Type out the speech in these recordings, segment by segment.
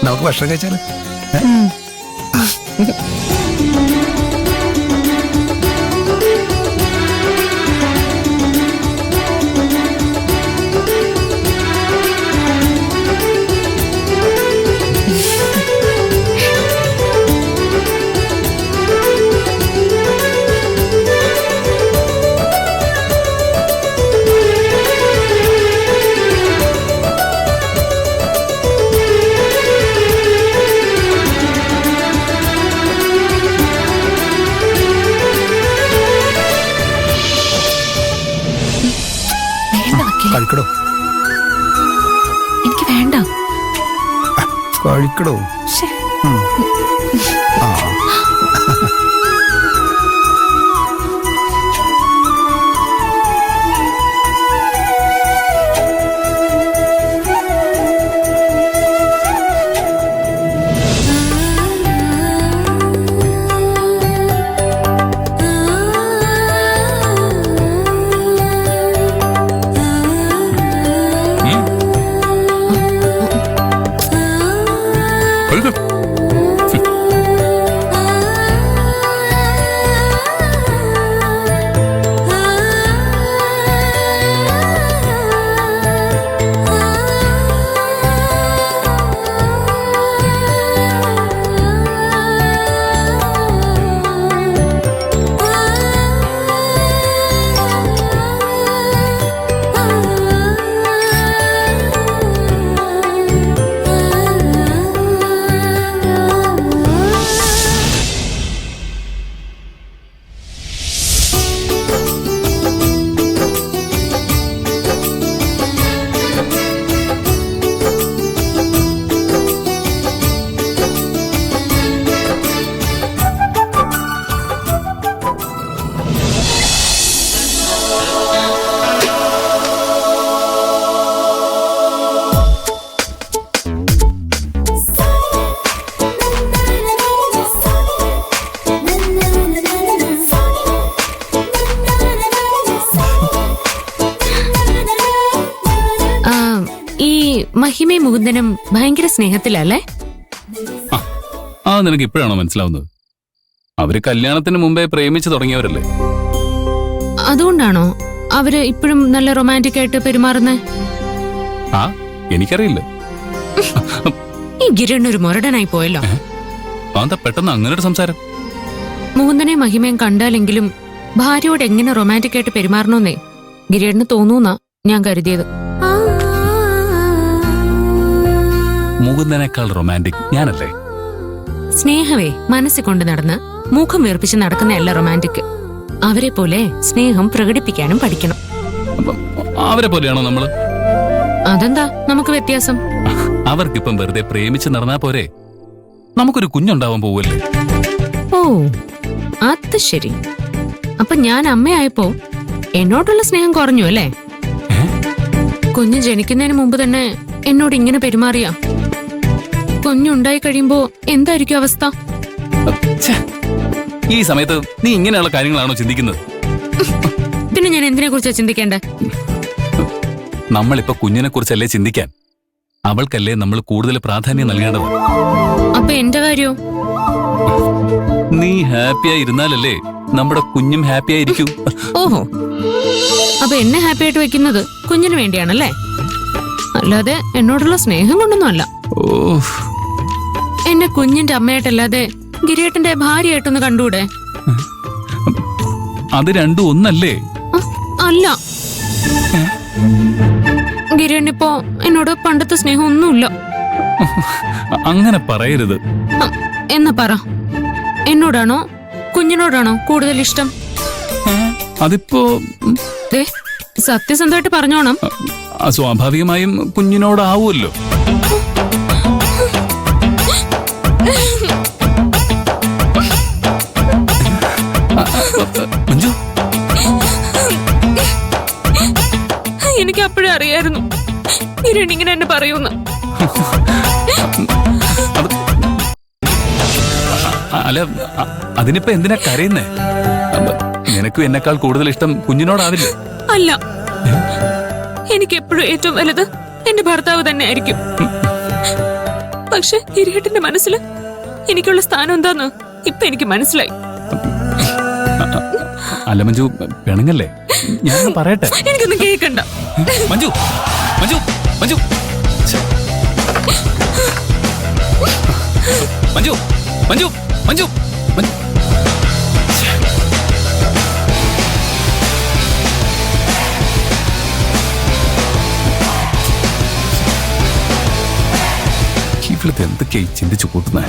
നമുക്ക് ഭക്ഷണം കഴിച്ചാലോ? കഴിക്കടോ. എനിക്ക് വേണ്ട. കഴിക്കടോ. മഹിമയും മുകുന്ദനും ഭയങ്കര സ്നേഹത്തിലല്ലേ? ആ നിനക്ക് ഇപ്പോഴാണോ മനസ്സിലാവുന്നത്? അവര് കല്യാണത്തിന് മുമ്പേ പ്രേമിച്ചു തുടങ്ങിയവരല്ലേ? അതുകൊണ്ടാണോ അവര് ഇപ്പോഴും നല്ല റൊമാൻറ്റിക് ആയിട്ട് പെരുമാറുന്നേ? ആ എനിക്കറിയില്ല. ഈ ഗിരൺ ഒരു മുരടനായി പോയല്ലോ. എന്താ പെട്ടെന്ന് അങ്ങനെ ഒരു സംസാരം? മുകുന്ദനെയും മഹിമയും കണ്ടാലെങ്കിലും ഭാര്യയോട് എങ്ങനെ റൊമാൻറ്റിക് ആയിട്ട് പെരുമാറണമെന്നേ ഗിരണിന് തോന്നൂന്നാ ഞാൻ കരുതിയത്. മുകുന്ദനേക്കാൾ റൊമാൻറ്റിക് ഞാനല്ലേ? സ്നേഹവേ മനസ്സിൽ കൊണ്ട് നടന്ന് മുഖം വീർപ്പിച്ച് നടക്കുന്നതല്ല റൊമാൻറ്റിക്. അവരെ പോലെ സ്നേഹം പ്രകടിപ്പിക്കാനും പഠിക്കണം. അവരെ പോലെയാണോ നമ്മള്? അതെന്താ നമുക്ക് വ്യത്യാസം? അവർക്കിപ്പം വെറുതെ പ്രേമിച്ച് നടന്നാ പോരെ? നമുക്കൊരു കുഞ്ഞുണ്ടാവാൻ പോവല്ലേ? ഓ അത് ശരി. അപ്പൊ ഞാൻ അമ്മയായപ്പോ എന്നോടുള്ള സ്നേഹം കുറഞ്ഞു അല്ലേ? കുഞ്ഞ് ജനിക്കുന്നതിന് മുമ്പ് തന്നെ എന്നോട് ഇങ്ങനെ പെരുമാറിയ കുഞ്ഞുണ്ടായി കഴിയുമ്പോ എന്തായിരിക്കും അവസ്ഥ? ഈ സമയത്ത് നീ ഇങ്ങനെയുള്ള കാര്യങ്ങളാണോ ചിന്തിക്കുന്നത്? പിന്നെ ഞാൻ എന്തിനെ കുറിച്ചാ ചിന്തിക്കേണ്ടേ? നമ്മളിപ്പോ കുഞ്ഞിനെ കുറിച്ചല്ലേ ചിന്തിക്കാൻ. അവൾക്കല്ലേ നമ്മൾ കൂടുതൽ പ്രാധാന്യം നൽകേണ്ടത്. അപ്പൊ എന്റെ കാര്യോ? നീ ഹാപ്പിയായി ഇരുന്നാലല്ലേ നമ്മുടെ കുഞ്ഞും ഹാപ്പി ആയിരിക്കും. ഓഹോ, അപ്പൊ എന്നെ ഹാപ്പി ആയിട്ട് വെക്കുന്നത് കുഞ്ഞിന് വേണ്ടിയാണല്ലേ? അല്ലാതെ എന്നോടുള്ള സ്നേഹം കൊണ്ടൊന്നും അല്ല. എന്നെ കുഞ്ഞിന്റെ അമ്മയായിട്ടല്ലാതെ ഗിരിയേട്ടന്റെ ഭാര്യയായിട്ടൊന്ന് കണ്ടൂടെ? അത് രണ്ടും ഒന്നല്ലേ? അല്ല, ഗിരിയേട്ടനിപ്പോ എന്നോട് പണ്ടത്തെ സ്നേഹം ഒന്നുമില്ല. അങ്ങനെ പറയരുത്. എന്നാ പറ, എന്നോടാണോ കുഞ്ഞിനോടാണോ കൂടുതൽ ഇഷ്ടം? അതിപ്പോ സത്യസന്ധമായിട്ട് പറഞ്ഞോണം. സ്വാഭാവികമായും കുഞ്ഞിനോടാവുമല്ലോ. എനിക്ക് അപ്പോഴേ അറിയായിരുന്നു ഇങ്ങനെ എന്നെ പറയൂന്ന്. അല്ല, അതിനിപ്പോ എന്തിനാ കരയുന്നേ? നിനക്കും എന്നെക്കാൾ കൂടുതൽ ഇഷ്ടം കുഞ്ഞിനോടാവില്ല? അല്ല, എനിക്ക് എപ്പോഴും ഏറ്റവും വലുത് എന്റെ ഭർത്താവ് തന്നെ ആയിരിക്കും. പക്ഷെ കിരീട്ടിന്റെ മനസ്സിൽ എനിക്കുള്ള സ്ഥാനം എന്താന്ന് ഇപ്പൊ എനിക്ക് മനസ്സിലായി. അല്ല മഞ്ജു, പെണുങ്ങല്ലേ, ഞാൻ പറയട്ടെ. എനിക്കൊന്നും കേൾക്കണ്ട. മഞ്ജു മഞ്ജു മഞ്ജു മഞ്ജു മഞ്ജു മഞ്ജു മഞ്ജു ഇവിടുത്തെ എന്തൊക്കെയായി ചിന്തിച്ചു കൂട്ടുന്നേ.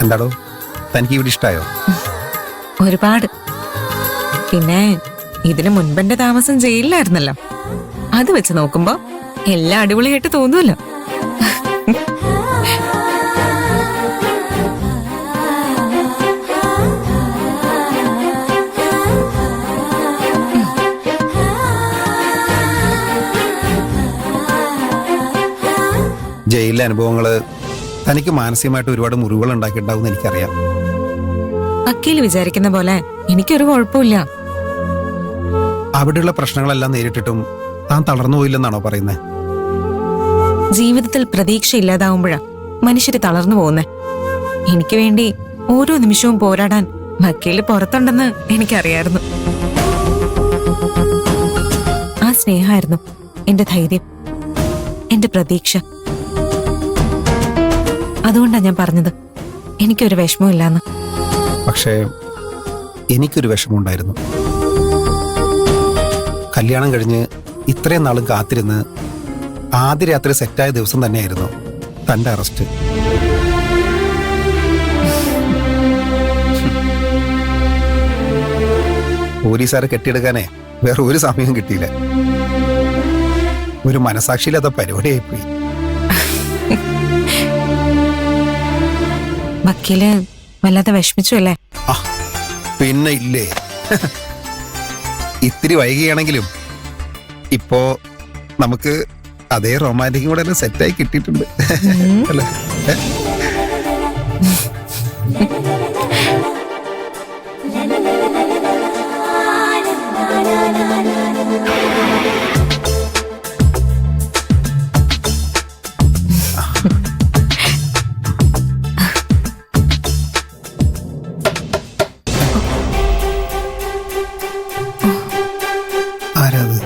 എന്താടോ, തനിക്ക് ഇവിടെ ഇഷ്ടായോ? ഒരുപാട്. പിന്നെ ഇതിനു മുൻപെന്റെ താമസം ജയിലിലായിരുന്നല്ലോ. അത് വെച്ച് നോക്കുമ്പോ എല്ലാം അടിപൊളിയായിട്ട് തോന്നുമല്ലോ. ജയിലിലെ അനുഭവങ്ങള് തനിക്ക് മാനസികമായിട്ട് ഒരുപാട് മുറിവുകൾ ഉണ്ടാക്കിയിട്ടുണ്ടാവും എനിക്കറിയാം. വക്കീല് വിചാരിക്കുന്ന പോലെ എനിക്കൊരു കുഴപ്പമില്ല. അവിടെയുള്ള പ്രശ്നങ്ങളെല്ലാം നേരിട്ടിട്ടും താൻ തളർന്നു പോയില്ലെന്നാണോ പറയുന്നത്? ജീവിതത്തിൽ പ്രതീക്ഷ ഇല്ലാതാവുമ്പോഴാ മനുഷ്യര് തളർന്നു പോകുന്നേ. എനിക്ക് വേണ്ടി ഓരോ നിമിഷവും പോരാടാൻ വക്കീല് പുറത്തുണ്ടെന്ന് എനിക്കറിയായിരുന്നു. ആ സ്നേഹമായിരുന്നു എന്റെ ധൈര്യം, എന്റെ പ്രതീക്ഷ. അതുകൊണ്ടാ ഞാൻ പറഞ്ഞത് എനിക്കൊരു വിഷമമില്ലാന്ന്. പക്ഷേ എനിക്കൊരു വിഷമമുണ്ടായിരുന്നു. കല്യാണം കഴിഞ്ഞ് ഇത്രയും നാളും കാത്തിരുന്ന് ആദ്യ രാത്രി സെറ്റായ ദിവസം തന്നെയായിരുന്നു തന്റെ അറസ്റ്റ്. പോലീസുകാരെ കെട്ടിയെടുക്കാനേ വേറെ ഒരു സമയം കിട്ടിയില്ല. ഒരു മനസാക്ഷിയില്ലാത്ത പരിപാടിയായിപ്പോയി. വക്കീല് വല്ലാതെ വിഷമിച്ചു അല്ലേ? പിന്നെ ഇല്ലേ, ഇത്തിരി വൈകിയാണെങ്കിലും ഇപ്പോ നമുക്ക് അതേ റൊമാൻറ്റിക്കും കൂടെ തന്നെ സെറ്റായി കിട്ടിയിട്ടുണ്ട് അല്ലേ? ആരാത്?